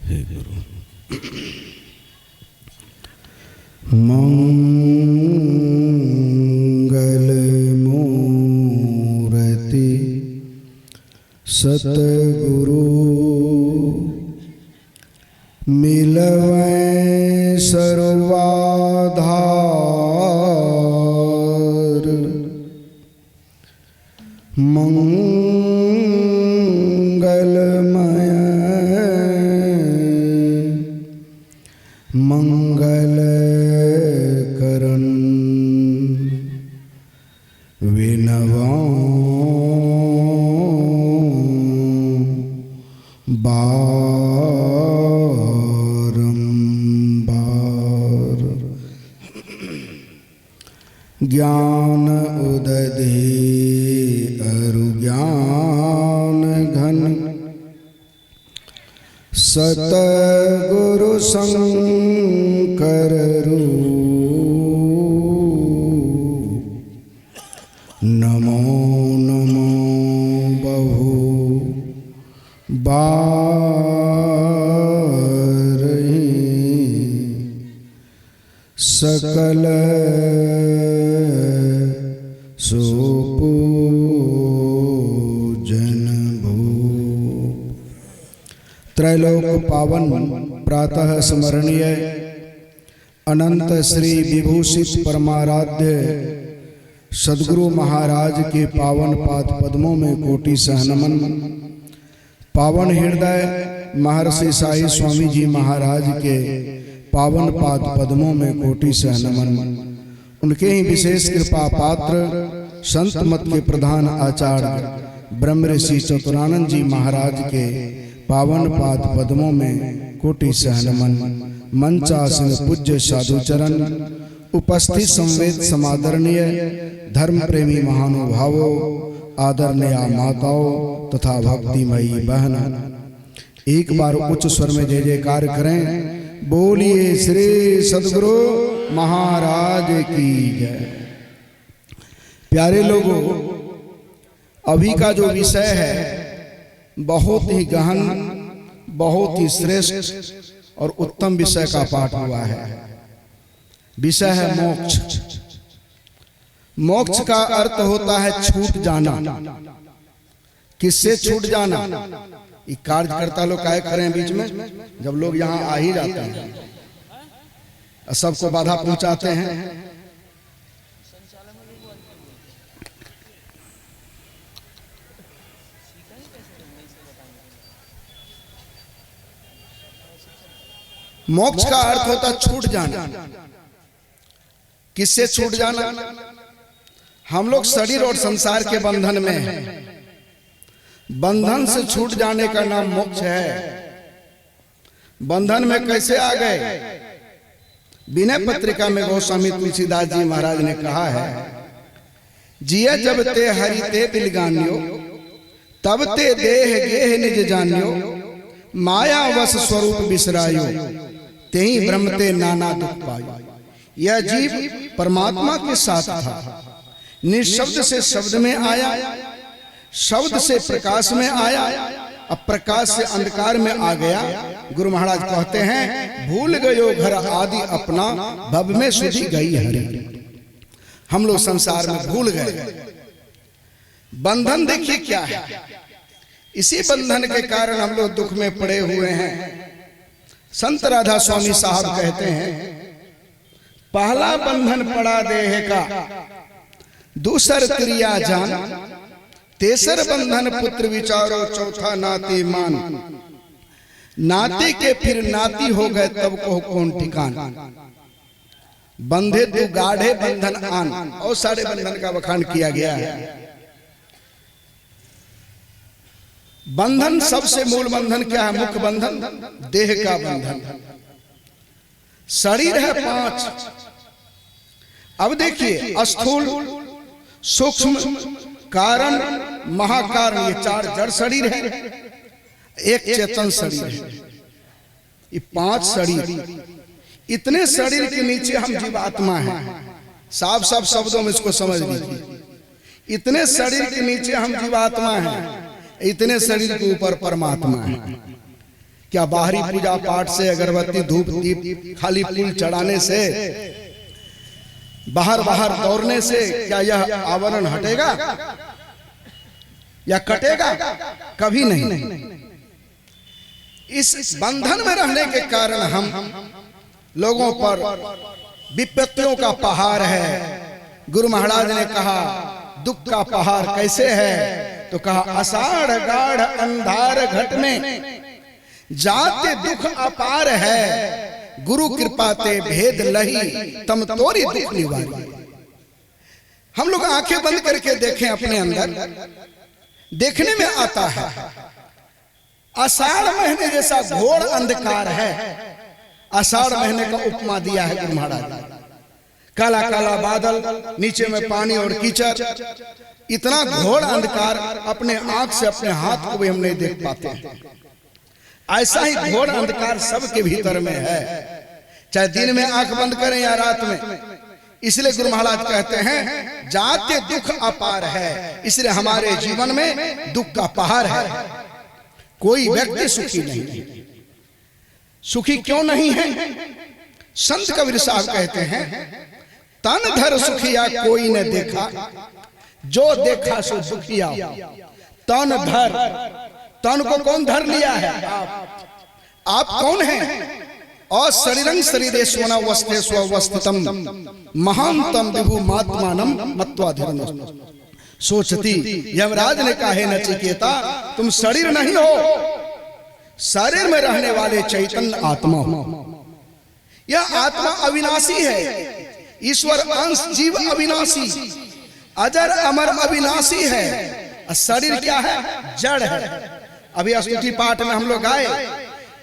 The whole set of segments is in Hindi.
हे गुरु। मंगल मूर्ति सतगुरु मिलवै सर्वाधार। मंगलमय मंगल करन विनवां बारंबार। ज्ञान उदधि अरु ज्ञान घन सतगुरु शंकर रूप। नमो नमो बहु बारहि सकल सुपूजन भूप। त्रैलोक पावन प्रातः स्मरणीय अनंत श्री विभूषित परमाराध्य सद्गुरु महाराज के पावन पाद पद्मों में कोटि सहनमन। पावन हृदय महर्षि साई स्वामी जी महाराज के पावन पाद पद्मों में कोटि सहनमन। उनके ही विशेष कृपा पात्र संत मत के प्रधान आचार्य ब्रह्म ऋषि चतुरानंद जी महाराज के पावन पाद पद्मों में कोटि सहनमन। मंचासन पूज्य साधुचरण उपस्थित संवेद समादरणीय धर्म प्रेमी महानुभावों आदरणीय माताओं तथा भक्तिमयी बहन, एक बार उच्च स्वर में जय जयकार करें। बोलिए श्री सद्गुरु महाराज की जय। प्यारे लोगों, अभी का जो विषय है बहुत ही गहन, बहुत ही श्रेष्ठ और उत्तम विषय का पाठ हुआ है। विषय है मोक्ष। मोक्ष का अर्थ होता है छूट जाना। किससे छूट जाना? ये कार्यकर्ता लोग काय करें बीच में, जब लोग यहाँ आ ही जाते हैं सबको बाधा पहुंचाते हैं। मोक्ष का अर्थ होता छूट जाना। किससे छूट जाना? हम लोग शरीर और संसार के बंधन में हैं। बंधन से छूट जाने का नाम मोक्ष है। बंधन में कैसे आ गए? विनय पत्रिका में गोस्वामी तुलसीदास जी महाराज ने कहा है, जिया जब ते हरि ते बिलगान्यो तब ते देह गेह निज जान्यो माया वश स्वरूप बिसरायो तेहि ब्रह्म ते नाना दुख पायो। यह जीव परमात्मा के साथ था। निशब्द से शब्द में आया, शब्द से प्रकाश में आया, अब प्रकाश से अंधकार में आ गया। गुरु महाराज कहते हैं, भूल गयो घर आदि अपना भव में सुधी गई हरि। हम लोग संसार में भूल गए। बंधन देखिए क्या है। इसी बंधन के कारण हम लोग दुख में पड़े हुए हैं। संत राधा स्वामी साहब कहते हैं, पहला बंधन पड़ा देह का, दूसर क्रिया जान, तेसर बंधन पुत्र विचारो, चौथा नाते मान। नाते के फिर नाती हो गए तब को कौन ठिकान। बंधे तू गाढ़े बंधन आन। और सारे बंधन का बखान किया गया है। बंधन सबसे मूल बंधन क्या है? मुख्य बंधन देह का बंधन। शरीर है 5। अब देखिए, स्थूल, सूक्ष्म, कारण, महाकारण, ये 4 जड़ शरीर है, एक चेतन शरीर है। ये 5 शरीर। इतने शरीर के नीचे हम जीवात्मा हैं। साफ साफ शब्दों में इसको समझ लीजिए। इतने शरीर के नीचे हम जीवात्मा हैं, इतने शरीर के ऊपर परमात्मा है। क्या बाहरी पूजा पाठ से, अगरबत्ती धूप दीप खाली फूल चढ़ाने से, बाहर बाहर दौड़ने से क्या यह आवरण हटेगा या कटेगा? कभी नहीं। इस बंधन में रहने के कारण हम लोगों पर विपत्तियों का पहाड़ है। गुरु महाराज ने कहा दुख का पहाड़ कैसे है, तो कहा आषाढ़ गाढ़ अंधार घट में जाते दुख अपार है, गुरु कृपा ते भेद लही तम तोरी दुख निवारी। हम लोग आंखें बंद करके देखें अपने अंदर, देखने में आता है आषाढ़ महीने जैसा घोर अंधकार है। आषाढ़ महीने का उपमा दिया है गुरु महाराज ने। काला काला बादल, नीचे में पानी और कीचड़, इतना घोर अंधकार अपने आंख से अपने हाथ को भी हम नहीं देख पाते हैं। ऐसा ही घोर अंधकार सबके भीतर में है, चाहे दिन में आंख बंद करें या रात में। इसलिए गुरु महाराज कहते हैं जाते दुख अपार है। इसलिए हमारे जीवन में दुख का पहाड़ है। कोई व्यक्ति सुखी नहीं है। सुखी क्यों नहीं है? संत कबीर साहब कहते हैं तन धर सुखिया कोई ने देखा, जो देखा सो दुखिया। तन धर, तन को कौन धर लिया है? आप कौन हैं? और शरीरं शरीरेश्वना वस्तेष्वस्थितम महानतम विभु मात्मानम मत्वाधिरन सोचती। यमराज ने कहा है नचिकेता, तुम शरीर नहीं हो, शरीर में रहने वाले चैतन्य आत्मा हो। यह आत्मा अविनाशी है। ईश्वर अंश जीव अविनाशी, अजर अमर अविनाशी है। शरीर क्या है? जड़ है। अभी स्तुति पाठ में हम लोग आए,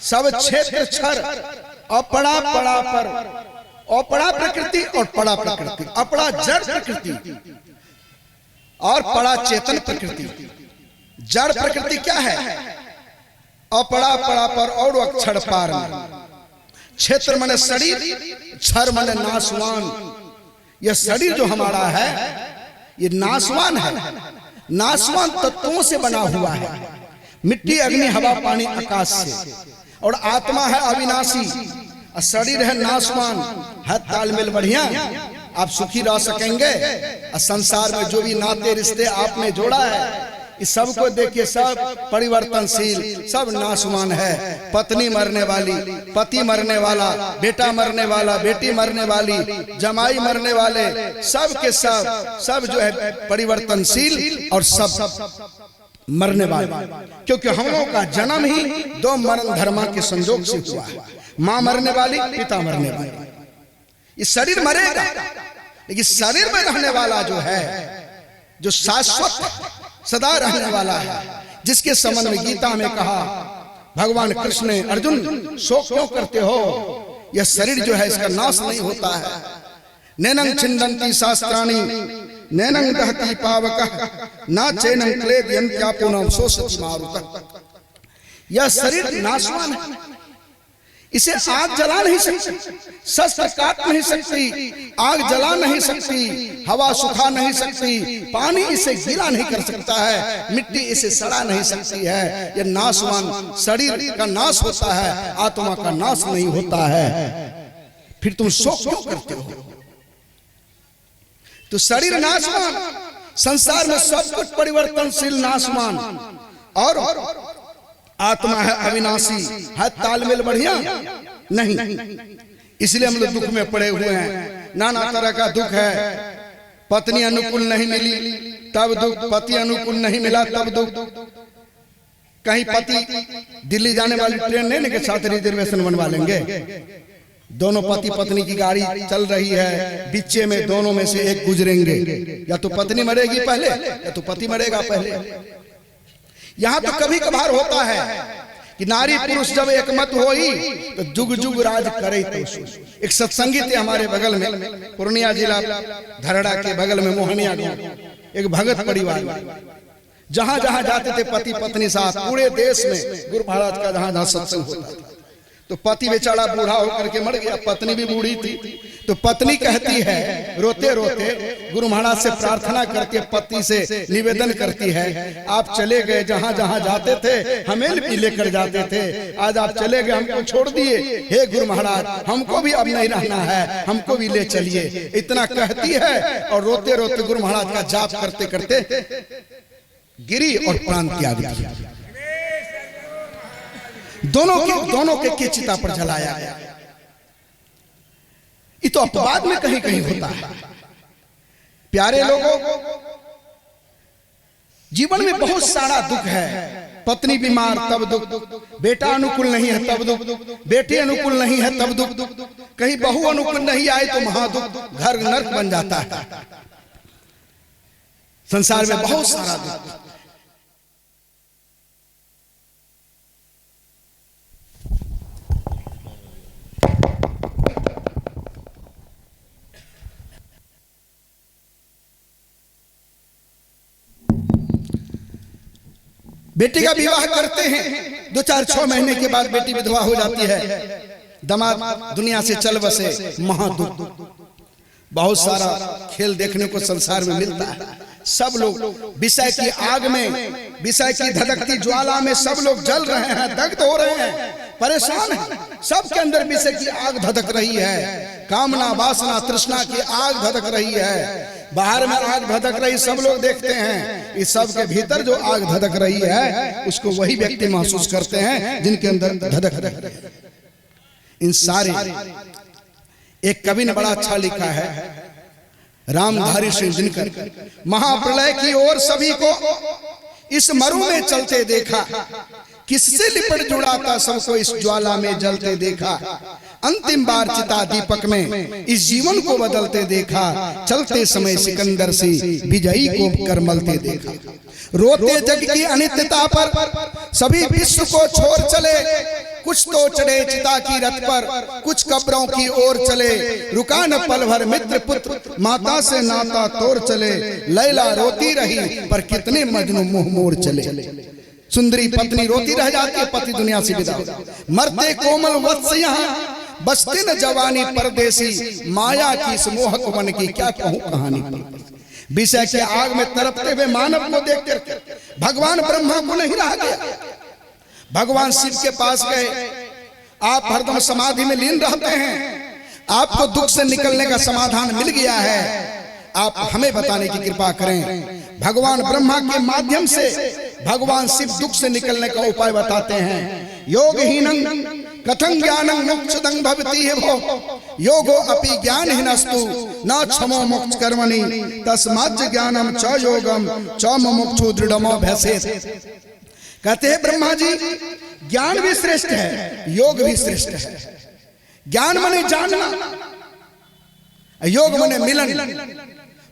सब क्षेत्र क्षर, अपड़ा पड़ा पर, अपड़ा प्रकृति और पड़ा प्रकृति। अपड़ा जड़ प्रकृति और पड़ा चेतन प्रकृति। जड़ प्रकृति क्या है? अपड़ा पड़ा पर और अक्षर पार। क्षेत्र माने शरीर, क्षर माने नाशवान। यह शरीर जो हमारा है ये नाशवान है, नाशवान तत्वों से बना हुआ है। मिट्टी, अग्नि, हवा, पानी, आकाश से। और आत्मा है अविनाशी, शरीर है नाशवान। है तालमेल बढ़िया, आप सुखी रह सकेंगे। संसार में जो भी नाते रिश्ते आपने जोड़ा है, इस सब को देखिए, सब परिवर्तनशील, सब नाशवान है। पत्नी मरने वाली, पति मरने वाला, बेटा मरने वाला, बेटी मरने वाली, जमाई मरने वाले, सब के सब जो है परिवर्तनशील और सब मरने वाले। क्योंकि हम लोगों का जन्म ही दो मरण धर्मा के संजोग से हुआ है। माँ मरने वाली, पिता मरने वाली। ये शरीर मरेगा, लेकिन शरीर में रहने वाला जो है, जो शाश्वत सदा रहने वाला है, जिसके संबंध में गीता में कहा भगवान कृष्ण ने, अर्जुन शोक क्यों करते हो? यह शरीर जो है इसका नाश नहीं होता है। नैनं छिन्दन्ति शास्त्राणि नैनं दहति पावकः न चैनं क्लेदयन्त्यापुनः शोषति मारुतः। यह शरीर नाशवान है, इसे आग जला नहीं सकती, शस्त्र काट नहीं सकती, आग जला नहीं सकती, हवा सुखा नहीं सकती, पानी इसे गीला नहीं कर सकता है, मिट्टी इसे सड़ा नहीं सकती है। यह नाशवान शरीर का नाश होता है, आत्मा का नाश नहीं होता है। फिर तुम शोक क्यों करते हो? तो शरीर नाशवान, संसार में सब कुछ परिवर्तनशील नाशवान, और आत्मा है अविनाशी। है तालमेल बढ़िया नहीं। इसलिए हम लोग दुख में पड़े हुए हैं। नाना तरह का दुख है। पत्नी अनुकूल नहीं मिली तब दुख, पति अनुकूल नहीं मिला तब दुख। कहीं पति दिल्ली जाने वाली ट्रेन लेने के साथ रिजर्वेशन बनवा लेंगे। दोनों पति पत्नी की गाड़ी चल रही है, बीचे में दोनों में से एक गुजरेंगे, या तो पत्नी मरेगी पहले या तो पति मरेगा पहले। यहाँ तो कभी कभार होता है कि नारी पुरुष जब एक मत होई तो जुग जुग राज करे। तो एक सत्संगी थे हमारे बगल में, पूर्णिया जिला धरड़ा के बगल में मोहनिया गांव, एक भगत परिवार। जहां जहां जाते थे पति पत्नी साथ, पूरे देश में गुरु महाराज का जहां जहां सत्संग होता था, तो पति बेचारा बूढ़ा होकर के मर गया, पत्नी भी बूढ़ी थी। तो पत्नी कहती है रोते रोते, गुरु महाराज से प्रार्थना करके पति से निवेदन करती है, आप चले गए, जहां जहां जाते थे हमें भी लेकर जाते थे, आज आप चले गए, हमको छोड़ दिए, हे गुरु महाराज हमको भी अब नहीं रहना है, हमको भी ले चलिए। इतना कहती है और रोते रोते गुरु महाराज का जाप करते करते गिरी और प्राण त्याग दिया। दोनों के चिता पर जलाया गया। ये तो अपवाद में कहीं कहीं होता है। प्यारे लोगों, जीवन में बहुत सारा दुख है। पत्नी बीमार तब दुख, बेटा अनुकूल नहीं है तब दुख, बेटी अनुकूल नहीं है तब दुख, कहीं बहू अनुकूल नहीं आए तो महादुख, घर नर्क बन जाता है। संसार में बहुत सारा दुख। बेटी का विवाह करते हैं, 2-4-6 महीने के बाद बेटी विधवा हो जाती है, दामाद दुनिया से चल बसे, महादुख। बहुत सारा खेल देखने को संसार में मिलता है। सब लोग विषय की आग में, विषय की धधकती ज्वाला में सब लोग जल रहे हैं, दग्ध हो रहे हैं, परेशान हैं। सबके अंदर विषय की आग धधक रही है, कामना वासना तृष्णा की आग धधक रही है। बाहर में आग धधक रही सब लोग देखते हैं, इस सब के भीतर जो आग धधक रही है उसको वही व्यक्ति महसूस करते हैं जिनके अंदर धधक रही है। इन सारे, एक कवि ने बड़ा अच्छा लिखा है, रामधारी सिंह दिनकर, महाप्रलय की ओर सभी को इस मरु में चलते देखा, किससे लिपट जुड़ा था सबको इस ज्वाला में जलते देखा, अंतिम बार चिता दीपक में इस जीवन को बदलते देखा, चलते समय सिकंदर से विजयी को करमलते देखा। रोते जग की अनित्यता पर सभी विश्व को छोड़ चले, कुछ तो चढ़े चिता की रथ पर, कुछ कब्रों की ओर चले, रुका न पल भर मित्र पुत्र, माता से नाता तोड़ चले, लैला रोती रही पर कितने मजनू मुंह मोड़ चले। सुंदरी पत्नी रोती रह जाती है, पति दुनिया से विदा, मरते कोमल वत्स यहाँ, बसते न जवानी परदेसी, माया की इस मोहक वन की क्या कहूं कहानी। विषय के आग में तड़पते हुए मानव को देख कर भगवान ब्रह्मा को नहीं रहा गया। भगवान शिव के पास गए, आप हरदम समाधि में लीन रहते हैं, आपको दुख से निकलने का समाधान मिल गया है, आप हमें बताने की कृपा करें। भगवान ब्रह्मा के माध्यम से भगवान शिव दुख से निकलने का उपाय बताते हैं। योगहीनं कथं ज्ञानं मोक्षदं भवति भो, योगो अपि ज्ञानहीनस्तु न क्षमो मोक्ष कर्मणि, तस्मात् ज्ञानम च योगम च मुमुक्षु दृढ़मो भयसेत्। कहते हैं ब्रह्मा जी, ज्ञान भी श्रेष्ठ है, योग भी श्रेष्ठ है। ज्ञान माने जानना, योग माने मिलन।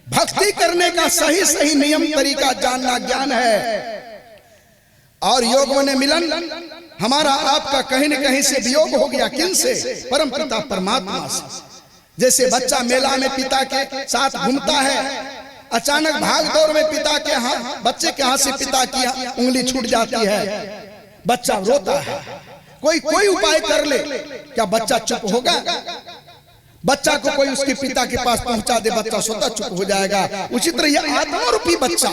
भक्ति करने का सही सही नियम तरीका जानना ज्ञान है, और योग माने मिलन। हमारा आपका कहीं न कहीं से वियोग हो गया, किन से? परम पिता परमात्मा से। जैसे बच्चा मेला में पिता के साथ घूमता है, अचानक भाग दौड़ में पिता के हाथ, बच्चे के हाथ से पिता की उंगली छूट जाती है, बच्चा रोता है। कोई उपाय कर ले, क्या बच्चा चुप होगा? बच्चा को कोई उसके पिता के पास पहुंचा दे, बच्चा स्वतः चुप हो जाएगा। उसी तरह यह आत्मा रूपी बच्चा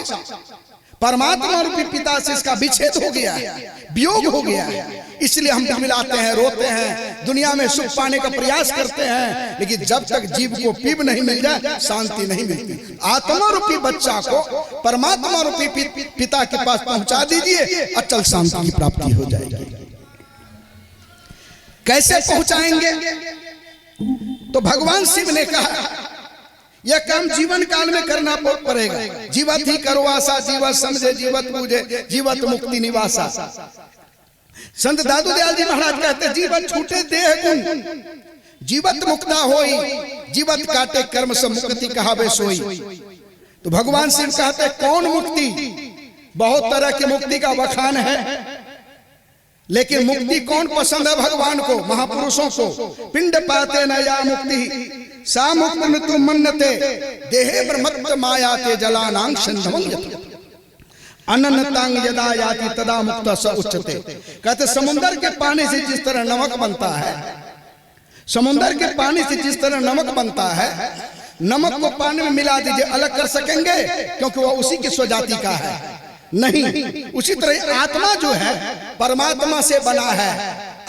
परमात्मा रूपी पिता से इसका विच्छेद हो गया है, वियोग हो गया है। इसलिए हम मिलाते हैं, रोते हैं, दुनिया में सुख पाने का प्रयास करते हैं, लेकिन जब तक जीव को पीब नहीं मिल जाए शांति नहीं मिलती। आत्मा रूपी बच्चा को परमात्मा रूपी पिता के पास पहुंचा दीजिए, अचल शांति की प्राप्ति हो जाएगी। कैसे पहुंचाएंगे? तो भगवान शिव ने कहा यह काम जीवन काल में करना पड़ेगा। जीवत ही करो आशा, जीवत समझे, जीवत पूजे, जीवत मुक्ति निवासा। संत दादू दयाल जी महाराज कहते, जीवत छूटे देह गुण, जीवत मुक्ता होई, जीवत काटे कर्म से मुक्ति कहावे सोई। तो भगवान शिव कहते कौन मुक्ति? बहुत तरह की मुक्ति का बखान है, लेकिन मुक्ति कौन पसंद है भगवान को? महापुरुषों को। पिंड पाते न या मुक्ति सा मुक्ति तुम मन्नते, देहे ब्रह्मत्व मायाते जलानां संधमं यत्, अनन्तांग यदा याति तदा मुक्त स उच्यते। कहते समुंदर के पानी से जिस तरह नमक बनता है, समुंदर के पानी से जिस तरह नमक बनता है, नमक को पानी में मिला दीजिए, अलग कर सकेंगे? क्योंकि वह उसी की स्वजाति का है, नहीं। उसी तरह आत्मा जो है परमात्मा से बना है,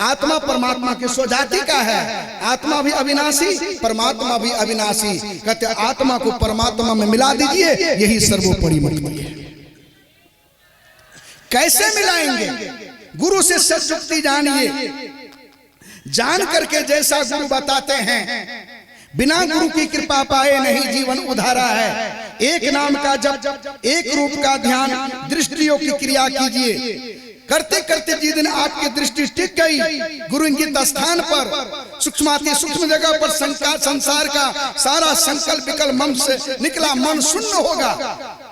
आत्मा परमात्मा की स्वजाति का है, आत्मा भी अविनाशी, परमात्मा भी अविनाशी। कहते आत्मा को परमात्मा में मिला दीजिए, यही सर्वोपरि मुक्ति है। कैसे मिलाएंगे? गुरु से सत्युक्ति जानिए, जान करके जैसा गुरु बताते हैं, बिना गुरु की कृपा पाए नहीं जीवन उधारा है। एक नाम का जप, एक रूप का ध्यान, दृष्टियों की क्रिया कीजिए। करते करते जिस दिन आपकी दृष्टि टिक गई गुरु इंगित स्थान पर, सूक्ष्माति सूक्ष्म जगह पर संसार का सारा संकल्प विकल्प मन से निकला, मन शून्य होगा।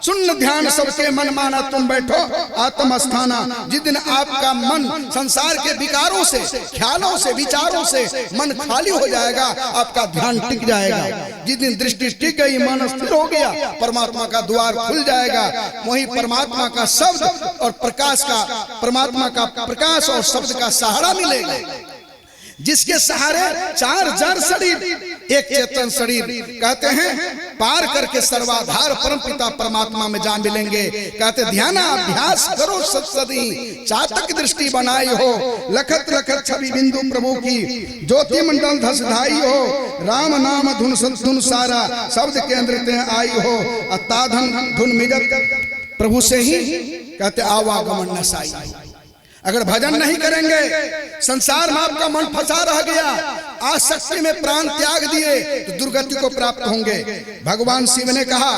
शून्य ध्यान सबके मन माना तुम बैठो आत्म स्थाना। जिस दिन आपका मन संसार के विकारों से, ख्यालों से, विचारों से मन खाली हो जाएगा, आपका ध्यान टिक जाएगा। जिस दिन दृष्टि टिक गई, मन स्थिर हो गया, परमात्मा का द्वार खुल जाएगा। वही परमात्मा का शब्द और प्रकाश का, परमात्मा का प्रकाश और शब्द का सहारा मिलेगा, जिसके सहारे चार जड़ शरीर एक चेतन शरीर, कहते हैं पार करके सर्वाधार परम पिता परमात्मा में जा मिलेंगे। कहते ध्यान अभ्यास करो सत्सदी, चातक दृष्टि बनाई हो, लखत लखत छवि बिंदु प्रभु की, ज्योति मंडल धस धाई हो, राम नाम धुन धुन सारा शब्द के अंदर आई हो, अत्ताधन धुन मिजत प्रभु से ही कहते आवागमन नसाई। अगर भजन नहीं करेंगे, संसार में आपका मन फंसा रह गया, आसक्ति में प्राण त्याग दिए तो दुर्गति को प्राप्त होंगे। भगवान शिव ने कहा,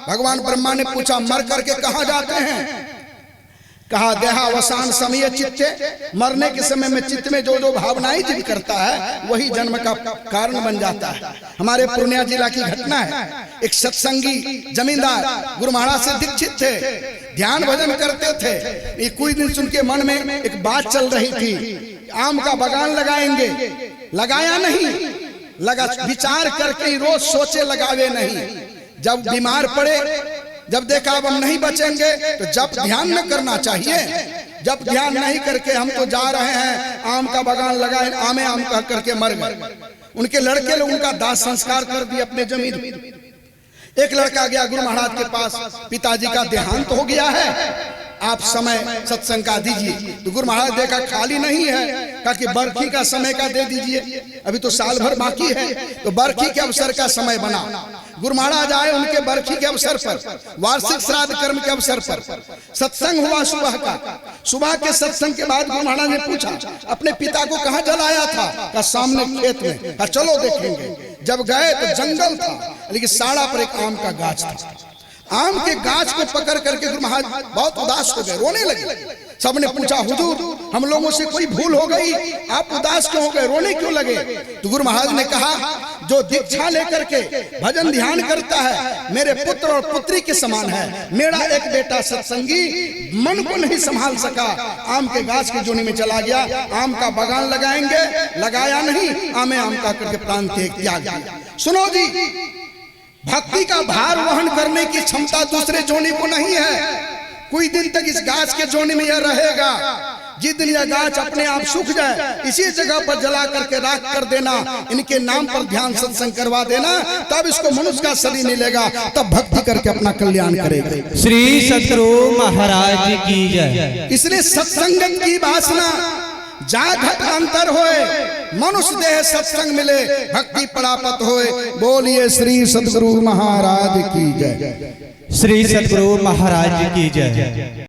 भगवान ब्रह्मा ने पूछा मर करके कहाँ जाते हैं? कहा देहावसान समय चित्ते, मरने के समय में चित्त में जो जो भावनाएं जिद करता है वही जन्म का कारण बन जाता है। हमारे पूर्णिया जिला की घटना है, एक सत्संगी जमींदार गुरु महाराज से दीक्षित थे, ध्यान भजन करते थे। ये कुछ दिन सुन के मन में एक बात चल रही थी, आम का बागान लगाएंगे, लगाया नहीं, लगा विचार करके रोज सोचे लगावे नहीं। जब बीमार पड़े, जब देखा अब हम नहीं बचेंगे तो जब ध्यान न करना चाहिए। जब ध्यान नहीं करके हम तो जा रहे हैं आम का बागान लगाए, आमे आम कह करके मर गए। उनके लड़के लोग उनका दाह संस्कार कर दिए अपने जमीन। एक लड़का गया गुरु महाराज के पास, पिताजी का देहांत हो गया है, आप समय सत्संग का दीजिए। तो गुरु महाराज देखा खाली नहीं है, कहा कि बरखी का समय का दे दीजिए, अभी तो साल भर बाकी है। तो बरखी के अवसर का समय बना, गुरु महाराज आए उनके बरखी के अवसर पर, वार्षिक श्राद्ध कर्म के अवसर पर सत्संग हुआ सुबह का। सुबह के सत्संग के बाद गुरु महाराज ने पूछा अपने पिता को कहाँ जलाया था? कहा सामने खेत में। कहा चलो देखेंगे। जब गए तो जंगल था, लेकिन साड़ा पर एक आम का गाछ था। आम के गाछ को पकड़ करके गुरु महाराज बहुत उदास हो गए, रोने लगे। सबने पूछा हुजूर हम लोगों से कोई भूल हो गई, आप उदास क्यों हो गए, रोने क्यों लगे? तो गुरु महाराज ने कहा जो दीक्षा लेकर के भजन ध्यान करता है मेरे पुत्र और पुत्री के समान है। मेरा एक बेटा सत्संगी मन को नहीं संभाल सका, आम के गाछ की जोनी में चला गया, आम का बागान लगाएंगे, लगाया नहीं, आमे आम का करके प्राण त्याग दिया। सुनो जी, भक्ति का भार वहन करने की क्षमता दूसरे जोनी को नहीं है। कोई दिन तक इस गाछ के जोनी में यह रहेगा, जिस दिन यह गाछ अपने आप सूख जाए इसी जगह पर जला करके राख कर देना, इनके नाम पर ध्यान सत्संग करवा देना, तब इसको मनुष्य का शरीर मिलेगा, तब भक्ति करके अपना कल्याण करेगा। श्री सतगुरु महाराज की जय। इसलिए सत्संगत की वासना जाघट अंतर होए, मनुष्य देह सत्संग मिले, भक्ति परापत होए। बोलिए श्री सतगुरु महाराज की जय। श्री सतगुरु महाराज की जय।